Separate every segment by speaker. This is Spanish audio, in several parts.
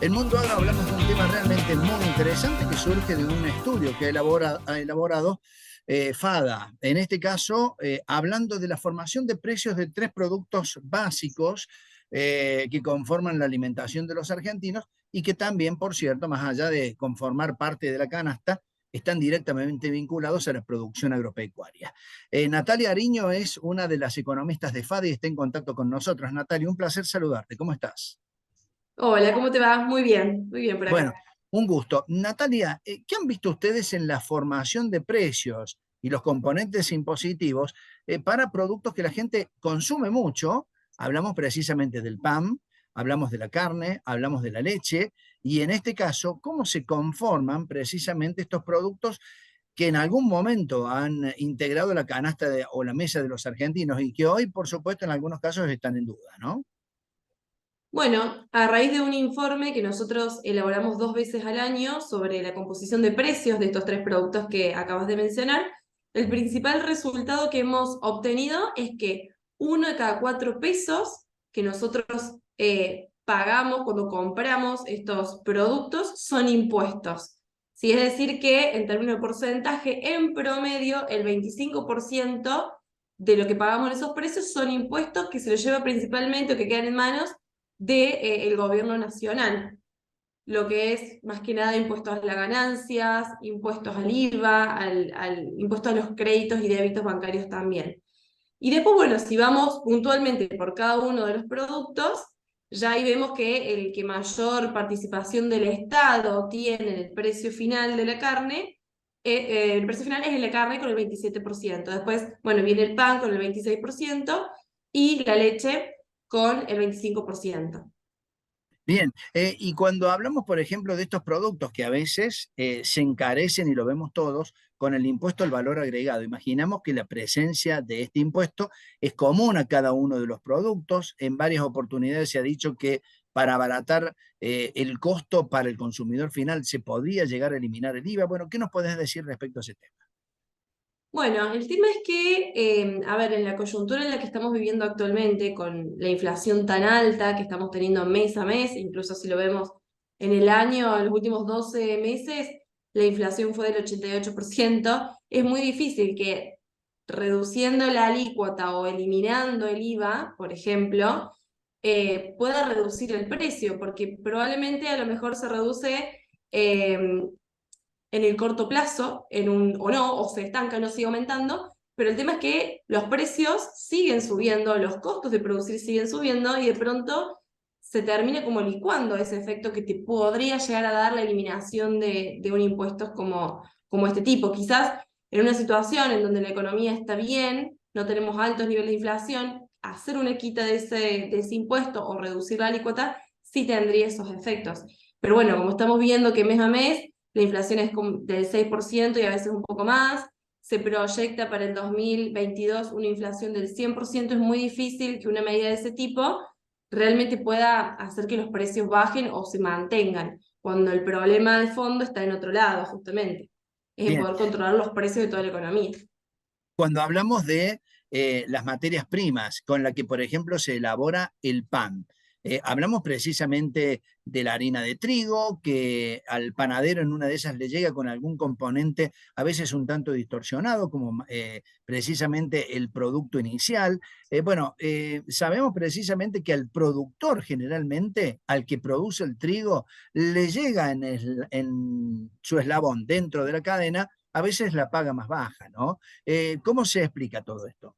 Speaker 1: En Mundo Agro hablamos de un tema realmente muy interesante que surge de un estudio que ha elaborado FADA. En este caso, hablando de la formación de precios de tres productos básicos que conforman la alimentación de los argentinos y que también, por cierto, más allá de conformar parte de la canasta, están directamente vinculados a la producción agropecuaria. Natalia Ariño es una de las economistas de FADA y está en contacto con nosotros. Natalia, un placer saludarte. ¿Cómo estás?
Speaker 2: Hola, ¿cómo te va? Muy bien por
Speaker 1: Bueno,
Speaker 2: acá.
Speaker 1: un gusto. Natalia, ¿qué han visto ustedes en la formación de precios y los componentes impositivos para productos que la gente consume mucho? Hablamos precisamente del pan, hablamos de la carne, hablamos de la leche, y en este caso, ¿cómo se conforman precisamente estos productos que en algún momento han integrado la canasta o la mesa de los argentinos y que hoy, por supuesto, en algunos casos están en duda, ¿no?
Speaker 2: Bueno, a raíz de un informe que nosotros elaboramos 2 veces al año sobre la composición de precios de estos tres productos que acabas de mencionar, el principal resultado que hemos obtenido es que 1 de cada 4 pesos que nosotros pagamos cuando compramos estos productos son impuestos. Sí, es decir, que en términos de porcentaje, en promedio, el 25% de lo que pagamos en esos precios son impuestos que se los lleva principalmente o que quedan en manos del gobierno nacional, lo que es más que nada impuestos a las ganancias, impuestos al IVA, impuestos a los créditos y débitos bancarios también. Y después, bueno, si vamos puntualmente por cada uno de los productos, ya ahí vemos que el que mayor participación del Estado tiene en el precio final de la carne, el precio final es en la carne con el 27%. Después, bueno, viene el pan con el 26% y la leche con el 25%.
Speaker 1: Bien, y cuando hablamos, por ejemplo, de estos productos que a veces se encarecen y lo vemos todos con el impuesto al valor agregado, imaginamos que la presencia de este impuesto es común a cada uno de los productos. En varias oportunidades se ha dicho que para abaratar el costo para el consumidor final se podría llegar a eliminar el IVA. Bueno, ¿qué nos podés decir respecto a ese tema?
Speaker 2: Bueno, el tema es que, a ver, en la coyuntura en la que estamos viviendo actualmente, con la inflación tan alta que estamos teniendo mes a mes, incluso si lo vemos en el año, en los últimos 12 meses, la inflación fue del 88%, es muy difícil que reduciendo la alícuota o eliminando el IVA, por ejemplo, pueda reducir el precio, porque probablemente a lo mejor se reduce en el corto plazo, o no, o se estanca, no sigue aumentando, pero el tema es que los precios siguen subiendo, los costos de producir siguen subiendo y de pronto se termina como licuando ese efecto que te podría llegar a dar la eliminación de un impuesto como este tipo. Quizás en una situación en donde la economía está bien, no tenemos altos niveles de inflación, hacer una quita de ese impuesto o reducir la alícuota sí tendría esos efectos. Pero bueno, como estamos viendo que mes a mes la inflación es del 6% y a veces un poco más. Se proyecta para el 2022 una inflación del 100%. Es muy difícil que una medida de ese tipo realmente pueda hacer que los precios bajen o se mantengan, cuando el problema de fondo está en otro lado, justamente. Es en
Speaker 1: Bien,
Speaker 2: poder controlar los precios de toda la economía.
Speaker 1: cuando hablamos de las materias primas con las que, por ejemplo, se elabora el pan, hablamos precisamente de la harina de trigo, que al panadero en una de esas le llega con algún componente, a veces un tanto distorsionado, como precisamente el producto inicial. Bueno, sabemos precisamente que al productor generalmente, al que produce el trigo, le llega en su eslabón dentro de la cadena a veces la paga más baja, ¿no? ¿Cómo se explica todo esto?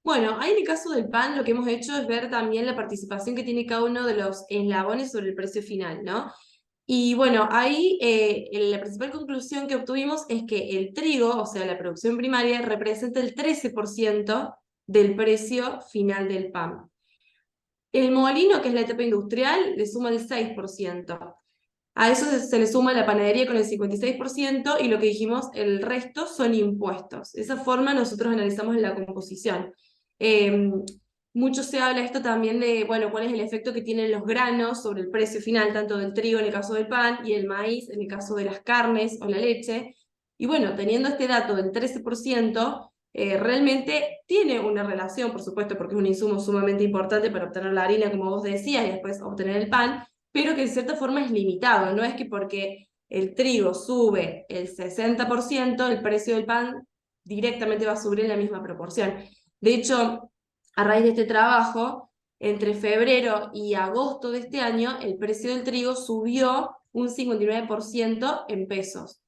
Speaker 2: Bueno, ahí en el caso del pan lo que hemos hecho es ver también la participación que tiene cada uno de los eslabones sobre el precio final, ¿no? Y bueno, ahí la principal conclusión que obtuvimos es que el trigo, o sea, la producción primaria, representa el 13% del precio final del pan. El molino, que es la etapa industrial, le suma el 6%. A eso se le suma la panadería con el 56% y lo que dijimos, el resto son impuestos. De esa forma nosotros analizamos la composición. Eh, Mucho se habla esto también de, bueno, cuál es el efecto que tienen los granos sobre el precio final, tanto del trigo en el caso del pan y el maíz en el caso de las carnes o la leche. Y bueno, teniendo este dato del 13%, realmente tiene una relación, por supuesto, porque es un insumo sumamente importante para obtener la harina, como vos decías, y después obtener el pan, pero que de cierta forma es limitado. No es que porque el trigo sube el 60%, el precio del pan directamente va a subir en la misma proporción. De hecho, a raíz de este trabajo, entre febrero y agosto de este año, el precio del trigo subió un 59% en pesos.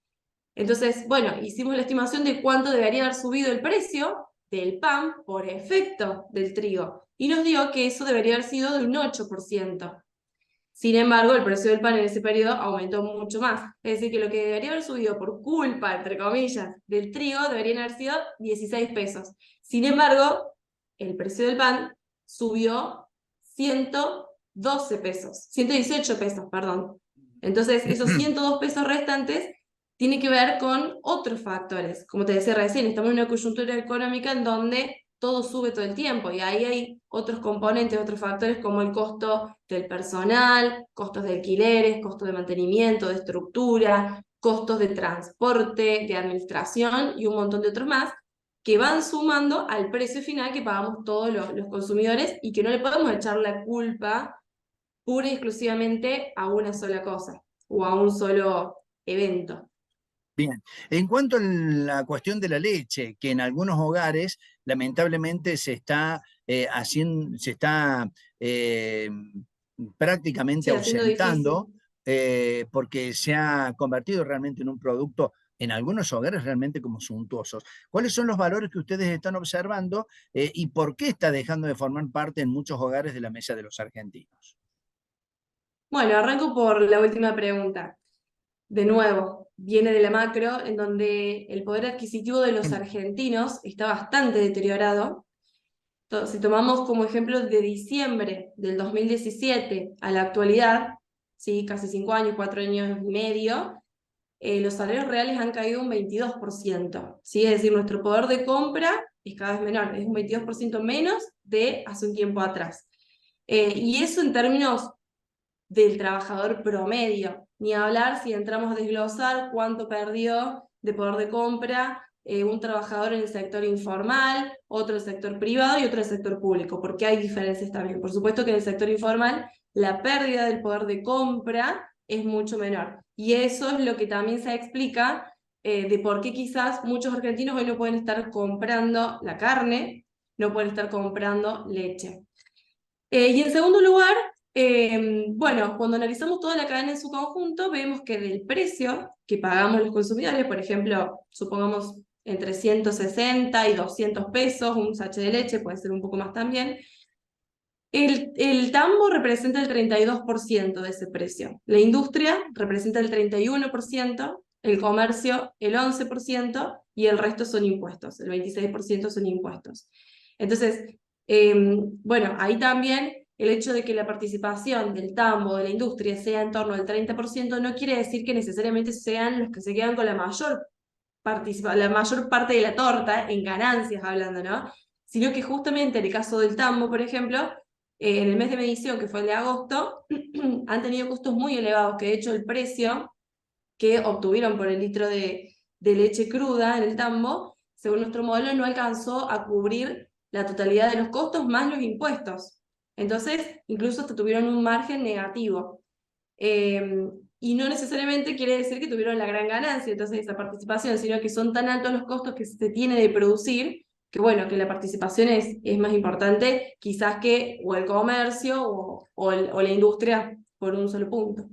Speaker 2: Entonces, bueno, hicimos la estimación de cuánto debería haber subido el precio del pan por efecto del trigo, y nos dio que eso debería haber sido de un 8%. Sin embargo, el precio del pan en ese periodo aumentó mucho más. Es decir, que lo que debería haber subido por culpa, entre comillas, del trigo, deberían haber sido 16 pesos. Sin embargo, el precio del pan subió 112 pesos, 118 pesos, perdón. Entonces, esos 102 pesos restantes tienen que ver con otros factores. Como te decía recién, estamos en una coyuntura económica en donde todo sube todo el tiempo, y ahí hay otros componentes, otros factores como el costo del personal, costos de alquileres, costos de mantenimiento, de estructura, costos de transporte, de administración y un montón de otros más, que van sumando al precio final que pagamos todos los consumidores, y que no le podemos echar la culpa pura y exclusivamente a una sola cosa o a un solo evento.
Speaker 1: Bien, en cuanto a la cuestión de la leche, que en algunos hogares lamentablemente se está eh, prácticamente
Speaker 2: Sí, haciendo difícil.
Speaker 1: ausentando, porque se ha convertido realmente en un producto en algunos hogares realmente como suntuosos. ¿Cuáles son los valores que ustedes están observando, y por qué está dejando de formar parte en muchos hogares de la mesa de los argentinos?
Speaker 2: Bueno, arranco por la última pregunta. De nuevo, viene de la macro, en donde el poder adquisitivo de los argentinos está bastante deteriorado. Si tomamos como ejemplo de diciembre del 2017 a la actualidad, ¿sí? Casi 5 años, 4 años y medio, los salarios reales han caído un 22%, ¿sí? Es decir, nuestro poder de compra es cada vez menor, es un 22% menos de hace un tiempo atrás. Y eso en términos del trabajador promedio, ni hablar si entramos a desglosar cuánto perdió de poder de compra un trabajador en el sector informal, otro en el sector privado y otro en el sector público, porque hay diferencias también. Por supuesto que en el sector informal la pérdida del poder de compra es mucho menor, y eso es lo que también se explica de por qué quizás muchos argentinos hoy no pueden estar comprando la carne, no pueden estar comprando leche. Y en segundo lugar, bueno, cuando analizamos toda la cadena en su conjunto, vemos que del precio que pagamos los consumidores, por ejemplo, supongamos entre 160 y 200 pesos, un sachet de leche, puede ser un poco más también, el tambo representa el 32% de ese precio, la industria representa el 31%, el comercio el 11%, y el resto son impuestos, el 26% son impuestos. Entonces, bueno, ahí también el hecho de que la participación del tambo, de la industria, sea en torno al 30%, no quiere decir que necesariamente sean los que se quedan con la mayor parte de la torta, en ganancias hablando, ¿no? Sino que justamente en el caso del tambo, por ejemplo, en el mes de medición, que fue el de agosto, han tenido costos muy elevados, que de hecho el precio que obtuvieron por el litro de leche cruda en el tambo, según nuestro modelo, no alcanzó a cubrir la totalidad de los costos más los impuestos. Entonces, incluso hasta tuvieron un margen negativo. Y no necesariamente quiere decir que tuvieron la gran ganancia, entonces, esa participación, sino que son tan altos los costos que se tiene de producir, que bueno, que la participación es más importante quizás que o el comercio o la industria por un solo punto.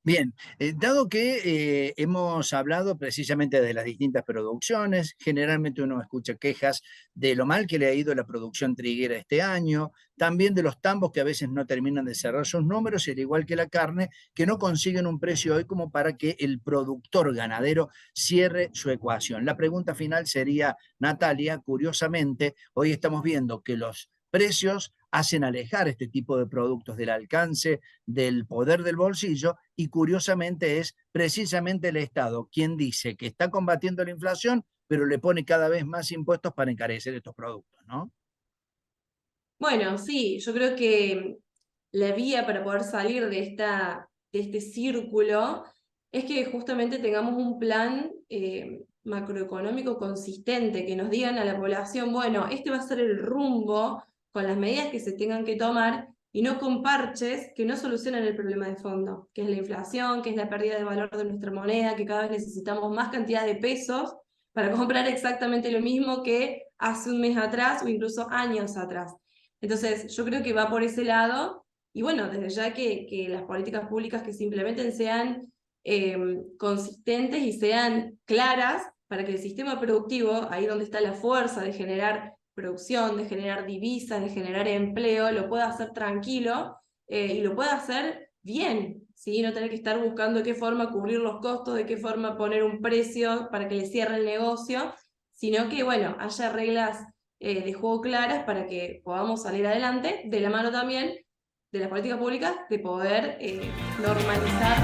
Speaker 1: Bien, dado que hemos hablado precisamente de las distintas producciones, generalmente uno escucha quejas de lo mal que le ha ido la producción triguera este año, también de los tambos que a veces no terminan de cerrar sus números, y al igual que la carne, que no consiguen un precio hoy como para que el productor ganadero cierre su ecuación. La pregunta final sería, Natalia, curiosamente, hoy estamos viendo que los precios hacen alejar este tipo de productos del alcance del poder del bolsillo, y curiosamente es precisamente el Estado quien dice que está combatiendo la inflación, pero le pone cada vez más impuestos para encarecer estos productos, ¿no?
Speaker 2: Bueno, sí, yo creo que la vía para poder salir de este círculo es que justamente tengamos un plan macroeconómico consistente, que nos digan a la población, bueno, este va a ser el rumbo con las medidas que se tengan que tomar, y no con parches que no solucionan el problema de fondo, que es la inflación, que es la pérdida de valor de nuestra moneda, que cada vez necesitamos más cantidad de pesos para comprar exactamente lo mismo que hace un mes atrás o incluso años atrás. Entonces, yo creo que va por ese lado, y bueno, desde ya que las políticas públicas que se implementen sean consistentes y sean claras para que el sistema productivo, ahí donde está la fuerza de generar producción, de generar divisas, de generar empleo, lo pueda hacer tranquilo y lo pueda hacer bien, ¿sí? No tener que estar buscando de qué forma cubrir los costos, de qué forma poner un precio para que le cierre el negocio, sino que, bueno, haya reglas de juego claras para que podamos salir adelante, de la mano también de las políticas públicas, de poder normalizar